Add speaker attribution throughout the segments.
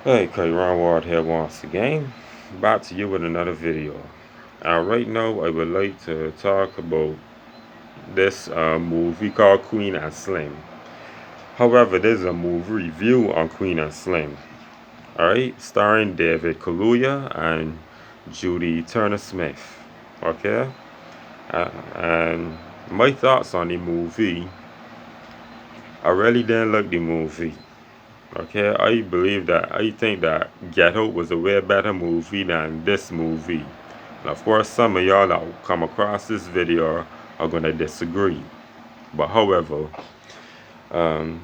Speaker 1: Hey, Kayron Ward here once again, back to you with another video. Right now, I would like to talk about this movie called Queen and Slim. However, there's a movie review on Queen and Slim. Alright, starring David Kaluuya and Judy Turner Smith. Okay, and my thoughts on the movie. I really didn't like the movie. Okay, I think that Get Out was a way better movie than this movie. And of course, some of y'all that will come across this video are gonna disagree. But however, um,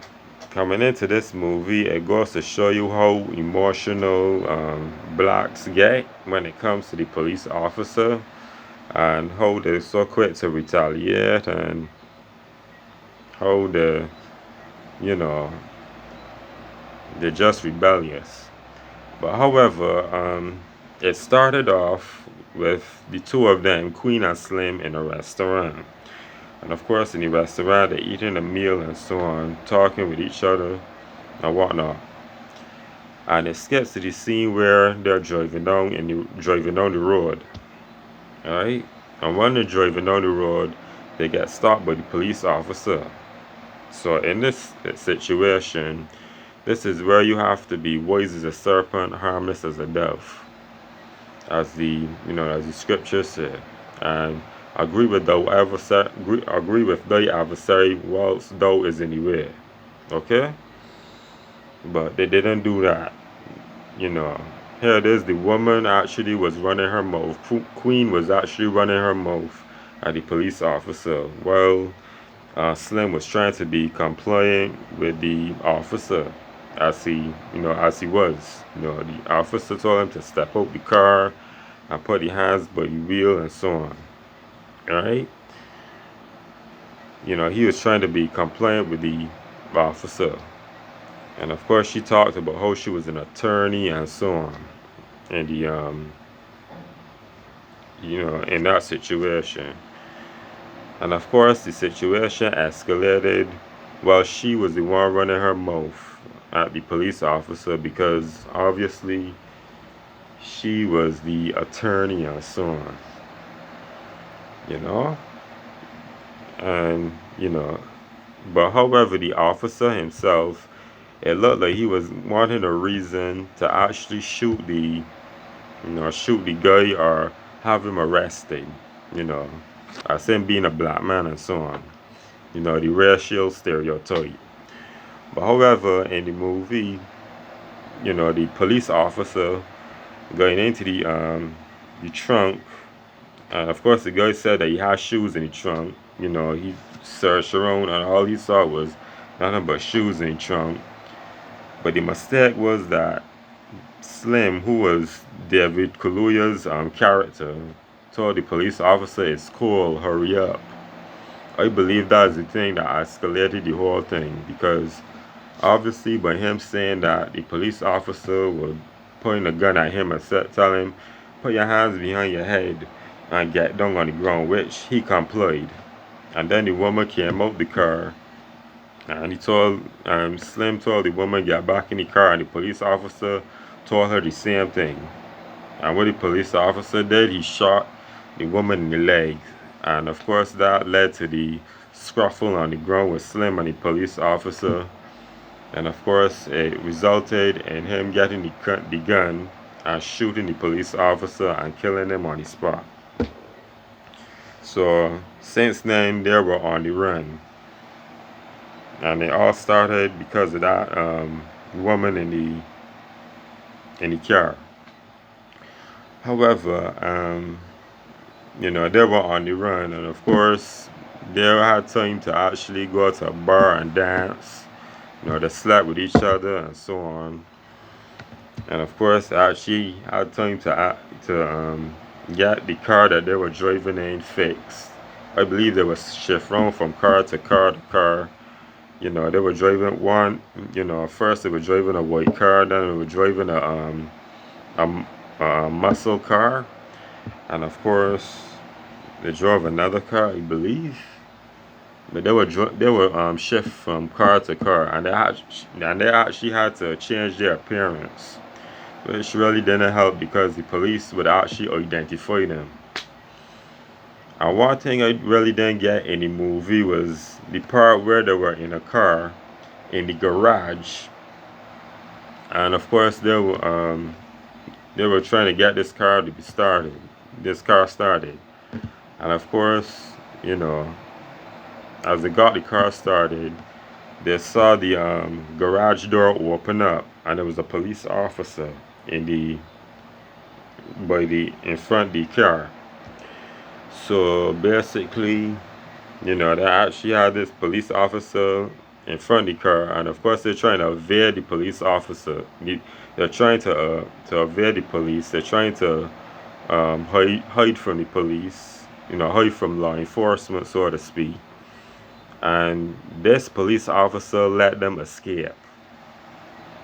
Speaker 1: coming into this movie, it goes to show you how emotional blacks get when it comes to the police officer and how they're so quick to retaliate and how you know, they're just rebellious. But however, it started off with the two of them, Queen and Slim, in a restaurant. And of course, in the restaurant, they're eating a meal and so on, talking with each other and whatnot. And it skips to the scene where they're driving down the road. Alright? And when they're driving down the road, they get stopped by the police officer. So in this situation, this is where you have to be wise as a serpent, harmless as a dove, as the scriptures say, and agree with thy adversary whilst thou is in the way. Okay, but they didn't do that. You know, here it is. The woman actually was running her mouth. Queen was actually running her mouth at the police officer, while Slim was trying to be compliant with the officer, as he was. The officer told him to step out the car and put the hands by the wheel and so on. Alright? He was trying to be compliant with the officer. And of course she talked about how she was an attorney and so on. And in that situation. And of course the situation escalated while she was the one running her mouth at the police officer, because obviously she was the attorney and so on. You know? And but however, the officer himself, it looked like he was wanting a reason to actually shoot the guy or have him arrested, you know as him being a black man and so on, the racial stereotype. But however, in the movie, the police officer going into the trunk, and of course the guy said that he had shoes in the trunk. He searched around and all he saw was nothing but shoes in the trunk. But the mistake was that Slim, who was David Kaluuya's character, told the police officer, "It's cool, hurry up." I believe that is the thing that escalated the whole thing, because obviously by him saying that, the police officer was pointing a gun at him and telling him, "Put your hands behind your head and get down on the ground," which he complied. And then the woman came out the car, and Slim told the woman get back in the car, and the police officer told her the same thing. And what the police officer did, he shot the woman in the leg. And of course that led to the scuffle on the ground with Slim and the police officer. And of course it resulted in him getting the gun and shooting the police officer and killing him on the spot. So since then they were on the run. And it all started because of that woman in the car. However, they were on the run, and of course, they had time to actually go to a bar and dance. They slept with each other and so on. And of course, actually had time to get the car that they were driving in fixed. I believe they were shift around from car to car to car. They were driving one. First they were driving a white car, then they were driving a muscle car, and of course they drove another car, I believe. But they were shift from car to car, and they actually had to change their appearance. which really didn't help because the police would actually identify them. And one thing I really didn't get in the movie was the part where they were in a car in the garage, and of course they were trying to get this car to be started. This car started, and of course, you know, as they got the car started, they saw the garage door open up, and there was a police officer in the in front of the car. So basically, they actually had this police officer in front of the car, and of course they're trying to evade the police officer. They're trying to evade the police. They're trying to hide from the police, hide from law enforcement, so to speak. And this police officer let them escape.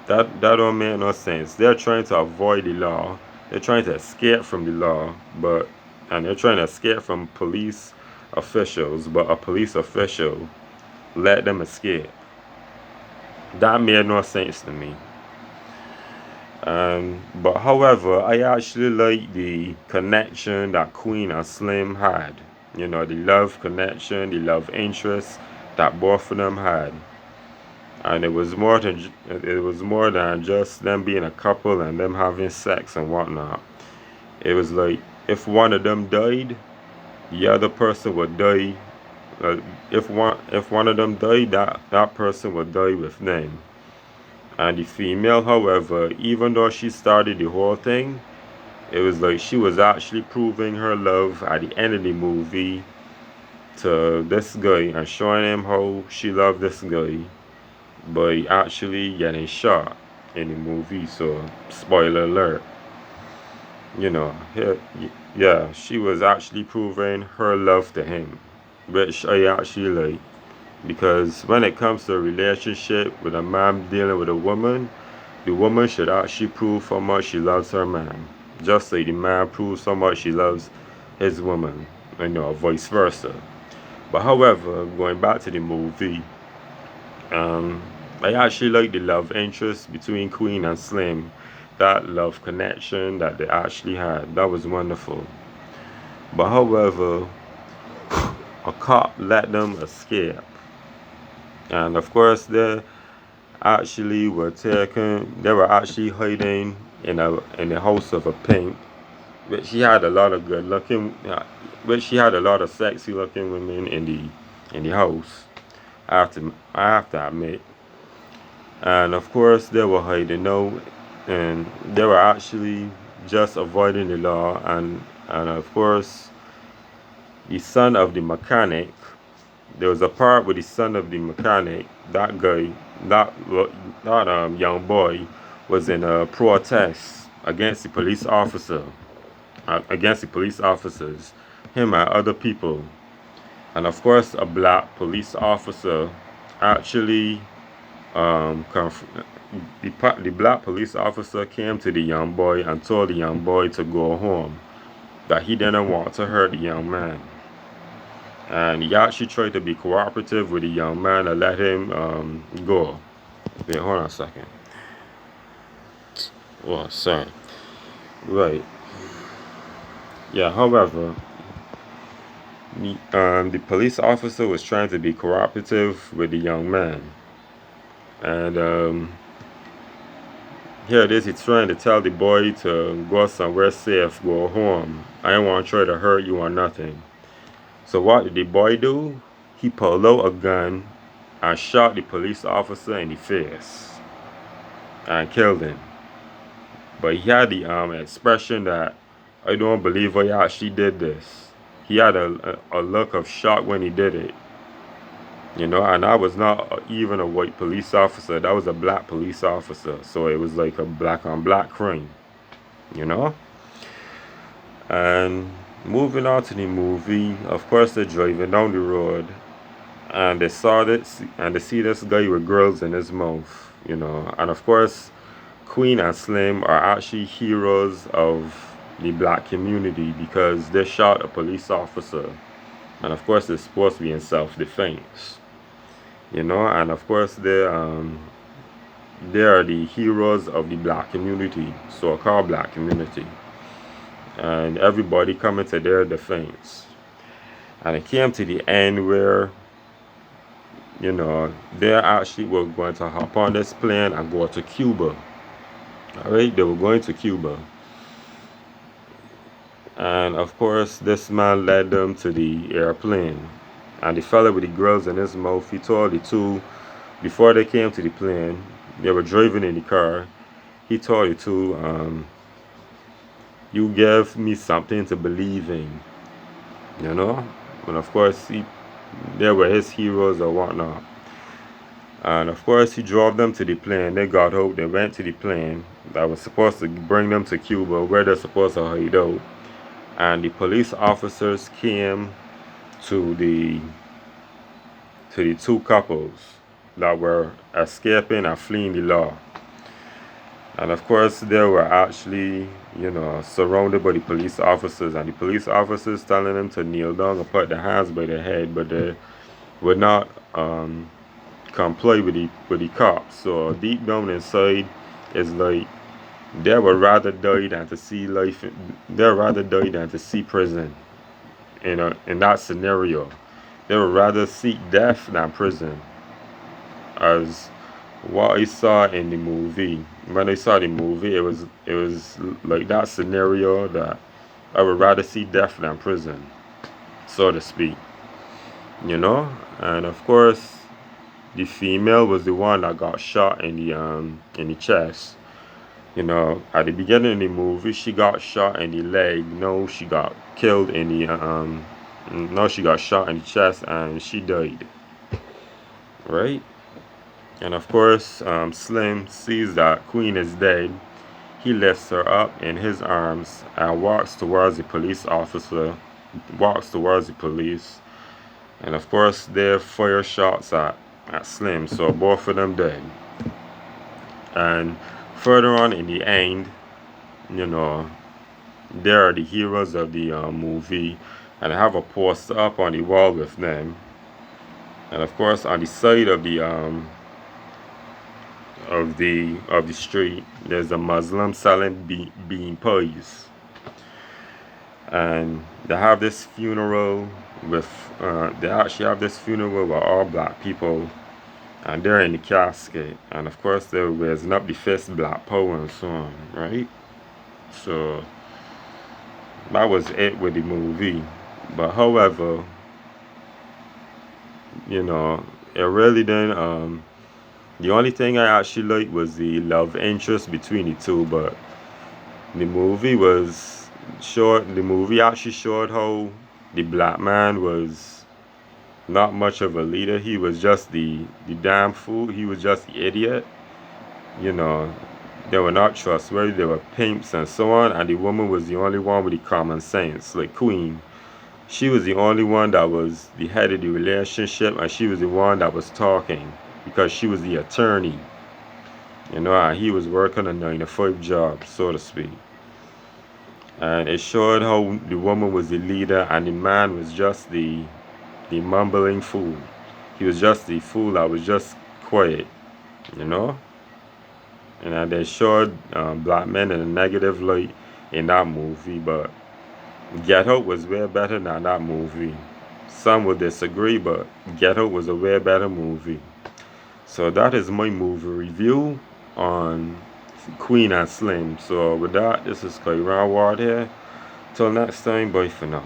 Speaker 1: That don't make no sense. They're trying to avoid the law. They're trying to escape from the law, and they're trying to escape from police officials, but a police official let them escape. That made no sense to me. But however, I actually like the connection that Queen and Slim had. The love connection, the love interest that both of them had. And it was more than just them being a couple and them having sex and whatnot. It was like if one of them died, the other person would die. If one of them died, that person would die with them. And the female, however, even though she started the whole thing, it was like she was actually proving her love at the end of the movie to this guy and showing him how she loved this guy by actually getting shot in the movie. So spoiler alert. Yeah, she was actually proving her love to him, which I actually like. Because when it comes to a relationship with a man dealing with a woman, the woman should actually prove how much she loves her man. Just like the man proves how much he loves his woman, vice versa. But however, going back to the movie, I actually like the love interest between Queen and Slim. That love connection that they actually had. That was wonderful. But however, a cop let them escape. And of course they were actually hiding in the house of a pimp, which he had a lot of good looking which he had a lot of sexy looking women in the house. I have to admit. And of course they were hiding out, and they were actually just avoiding the law. And of course the son of the mechanic, there was a part with the son of the mechanic, that guy, that young boy was in a protest against the police officer, against the police officers, him and other people. And of course a black police officer actually the black police officer came to the young boy and told the young boy to go home, that he didn't want to hurt the young man. And he actually tried to be cooperative with the young man and let him go. Wait, hold on a second. Oh, sorry. Right. Yeah, however, the police officer was trying to be cooperative with the young man. And here it is, he's trying to tell the boy to go somewhere safe, go home. I don't want to try to hurt you or nothing. So what did the boy do? He pulled out a gun and shot the police officer in the face and killed him. But he had the expression that, I don't believe I actually did this. He had a look of shock when he did it. And that was not even a white police officer. That was a black police officer. So it was like a black on black crime. And moving on to the movie, of course they're driving down the road, and they see this guy with girls in his mouth, and of course Queen and Slim are actually heroes of the black community because they shot a police officer, and of course it's supposed to be in self-defense, and of course they are the heroes of the black community, so-called black community, and everybody coming to their defense. And it came to the end where, you know, they actually were going to hop on this plane and go to Cuba. All right, they were going to Cuba. And of course, this man led them to the airplane. And the fella with the grills in his mouth, he told the two, before they came to the plane, they were driving in the car, he told the two, you gave me something to believe in, you know? And of course, they were his heroes or whatnot. And of course, he drove them to the plane. They got out, they went to the plane that was supposed to bring them to Cuba, where they're supposed to hide out. And the police officers came to the two couples that were escaping and fleeing the law. And of course, they were actually, you know, surrounded by the police officers, and the police officers telling them to kneel down and put their hands by their head, but they would not comply with the cops. So deep down inside, it's like they would rather die than to see life. They'd rather die than to see prison. In that scenario, they would rather seek death than prison. As what I saw in the movie, when I saw the movie, it was like that scenario, that I would rather see death than prison, so to speak. You know, and of course, the female was the one that got shot in the chest. You know, at the beginning of the movie, she got shot in the leg. No, she got killed in the no, she got shot in the chest and she died. Right? And of course, Slim sees that Queen is dead. He lifts her up in his arms and walks towards the police officer, walks towards the police. And of course, they fire shots at Slim, so both of them dead. And further on in the end, you know, they are the heroes of the movie, and I have a poster up on the wall with them. And of course, on the side of the street, there's a Muslim selling bean pies, and they have this funeral with they actually have this funeral with all black people, and they're in the casket, and of course they're raising up the fist Black Power and so on, right? So that was it with the movie. But however, you know, it really didn't the only thing I actually liked was the love interest between the two. But the movie was short. The movie actually showed how the black man was not much of a leader. He was just the damn fool. He was just the idiot. You know, they were not trustworthy. They were pimps and so on. And the woman was the only one with the common sense, like Queen. She was the only one that was the head of the relationship, and she was the one that was talking, because she was the attorney. You know, and he was working a 9-to-5 job, so to speak. And it showed how the woman was the leader and the man was just the mumbling fool. He was just the fool that was just quiet, you know. And they showed black men in a negative light in that movie, but Get Out was way better than that movie. Some will disagree, but Get Out was a way better movie. So that is my movie review on Queen and Slim. So with that, this is Kyron Ward here. Till next time, bye for now.